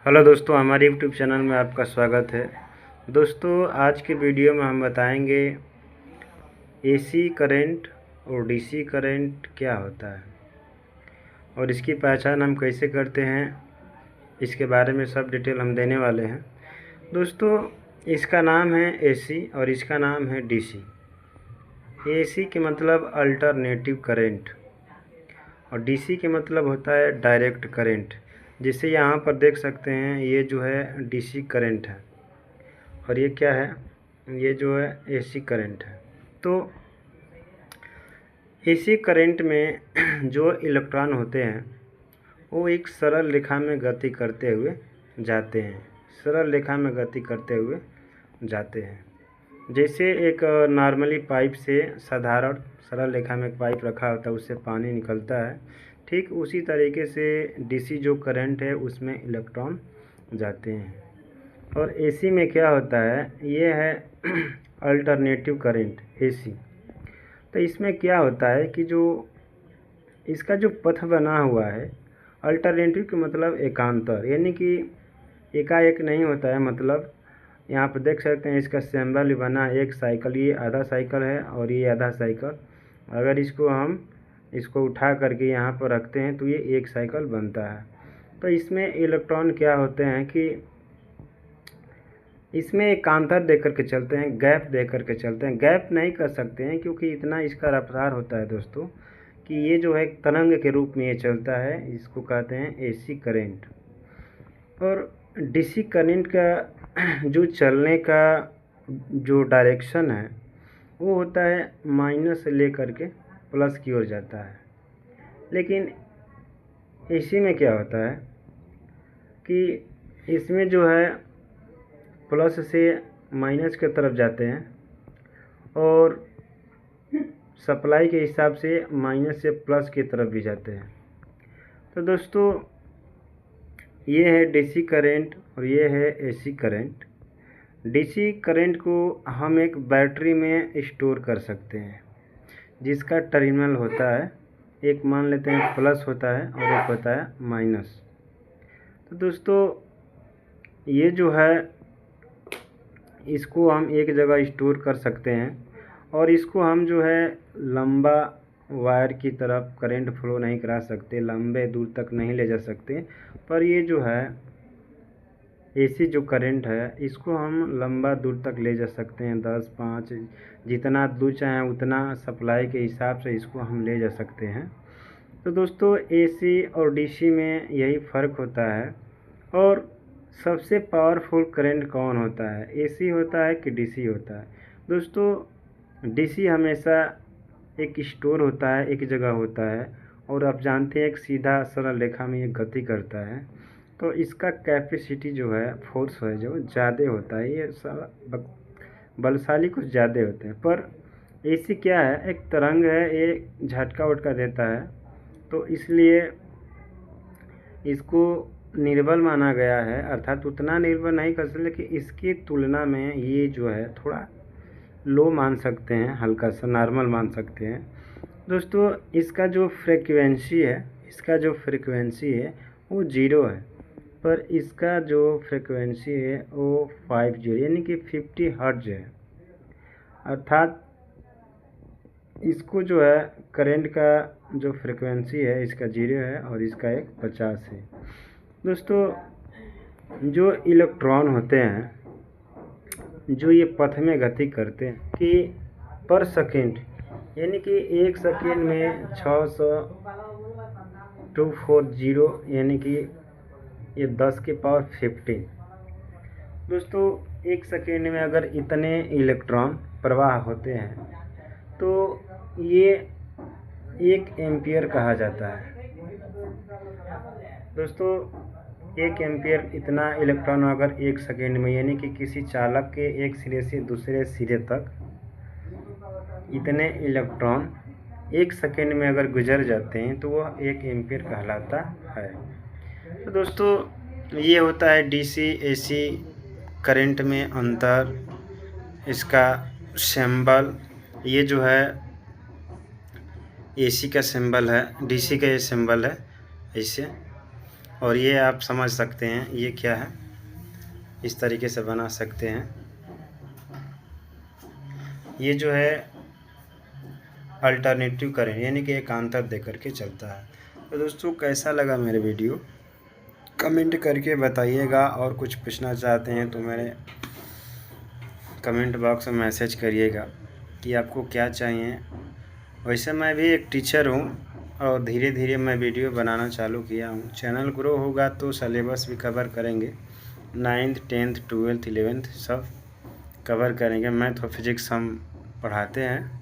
Hello दोस्तों, हमारे YouTube channel में आपका स्वागत है। दोस्तों, आज के वीडियो में हम बताएंगे एसी करंट और डीसी करंट क्या होता है और इसकी पहचान हम कैसे करते हैं, इसके बारे में सब डिटेल हम देने वाले हैं। दोस्तों, इसका नाम है एसी और इसका नाम है डीसी। एसी के मतलब अल्टरनेटिव करंट और डीसी के मतलब होता है डायरेक्ट करंट। जिसे यहाँ पर देख सकते हैं, ये जो है डीसी करंट है और ये क्या है, ये जो है एसी करंट है। तो एसी करंट में जो इलेक्ट्रॉन होते हैं वो एक सरल रेखा में गति करते हुए जाते हैं, सरल रेखा में गति करते हुए जाते हैं। जैसे एक नॉर्मली पाइप से साधारण सरल रेखा में एक पाइप रखा होता है, उससे पानी निकलता है, ठीक उसी तरीके से डीसी जो करंट है उसमें इलेक्ट्रॉन जाते हैं। और एसी में क्या होता है, ये है अल्टरनेटिव करंट एसी। तो इसमें क्या होता है कि जो इसका जो पथ बना हुआ है, अल्टरनेटिव का मतलब एकांतर, यानी कि एकाएक नहीं होता है। मतलब यहाँ पर देख सकते हैं इसका सिंबल भी बना है, एक साइकिल, ये आधा साइकिल है और ये आधा साइकिल। अगर इसको उठा करके यहाँ पर रखते हैं तो ये एक साइकिल बनता है। तो इसमें इलेक्ट्रॉन क्या होते हैं कि इसमें एकांतर दे करके चलते हैं, गैप दे करके चलते हैं। गैप नहीं कर सकते हैं क्योंकि इतना इसका रफ्तार होता है दोस्तों कि ये जो है तरंग के रूप में ये चलता है। इसको कहते हैं एसी करंट। और डीसी करंट का जो चलने का जो डायरेक्शन है वो होता है माइनस से लेकर के प्लस की ओर जाता है। लेकिन एसी में क्या होता है कि इसमें जो है प्लस से माइनस की तरफ जाते हैं और सप्लाई के हिसाब से माइनस से प्लस की तरफ भी जाते हैं। तो दोस्तों, ये है डीसी करंट और ये है एसी करंट। डीसी करंट को हम एक बैटरी में स्टोर कर सकते हैं जिसका टर्मिनल होता है, एक मान लेते हैं प्लस होता है और एक होता है माइनस। तो दोस्तों, ये जो है इसको हम एक जगह स्टोर कर सकते हैं और इसको हम जो है लंबा वायर की तरफ करंट फ्लो नहीं करा सकते, लंबे दूर तक नहीं ले जा सकते। पर ये जो है एसी जो करंट है इसको हम लंबा दूर तक ले जा सकते हैं, 10, 5 जितना दूर चाहें उतना सप्लाई के हिसाब से इसको हम ले जा सकते हैं। तो दोस्तों, एसी और डीसी में यही फ़र्क होता है। और सबसे पावरफुल करंट कौन होता है, एसी होता है कि डीसी होता है? दोस्तों, डीसी हमेशा एक स्टोर होता है, एक जगह होता है और आप जानते हैं एक सीधा सरल रेखा में ये गति करता है। तो इसका कैपेसिटी जो है, फोर्स है जो ज़्यादा होता है, ये बलशाली कुछ ज़्यादा होते हैं। पर एसी क्या है, एक तरंग है, ये झटका वटका देता है। तो इसलिए इसको निर्बल माना गया है, अर्थात उतना निर्बल नहीं कर सकते, लेकिन इसकी तुलना में ये जो है थोड़ा लो मान सकते हैं, हल्का सा नॉर्मल मान सकते हैं। दोस्तों, इसका जो फ्रिक्वेंसी है वो 0 है, पर इसका जो फ्रिक्वेंसी है वो 50 यानी कि 50 हर्ट्ज है। अर्थात इसको जो है करंट का जो फ्रिक्वेंसी है इसका 0 है और इसका एक 50 है। दोस्तों, जो इलेक्ट्रॉन होते हैं जो ये पथ में गति करते हैं कि पर सेकेंड, यानी कि एक सेकेंड में 600 यानी कि ये 10 की पावर 15। दोस्तों, एक सेकेंड में अगर इतने इलेक्ट्रॉन प्रवाह होते हैं तो ये 1 एम्पियर कहा जाता है। दोस्तों, 1 एम्पियर इतना इलेक्ट्रॉन अगर एक सेकेंड में, यानी कि किसी चालक के एक सिरे से दूसरे सिरे तक इतने इलेक्ट्रॉन एक सेकेंड में अगर गुजर जाते हैं तो वह 1 एम्पियर कहलाता है। तो दोस्तों, ये होता है डीसी एसी करंट में अंतर। इसका सिंबल, ये जो है एसी का सिंबल है, डीसी का ये सिंबल है ऐसे। और ये आप समझ सकते हैं ये क्या है, इस तरीके से बना सकते हैं। ये जो है अल्टरनेटिव करेंट यानी कि एकांतर दे करके चलता है। तो दोस्तों कैसा लगा मेरे वीडियो कमेंट करके बताइएगा, और कुछ पूछना चाहते हैं तो मेरे कमेंट बॉक्स में मैसेज करिएगा कि आपको क्या चाहिए। वैसे मैं भी एक टीचर हूँ और धीरे धीरे मैं वीडियो बनाना चालू किया हूँ। चैनल ग्रो होगा तो सिलेबस भी कवर करेंगे, 9th 10th 12th 11th सब कवर करेंगे। मैथ और फिजिक्स हम पढ़ाते हैं।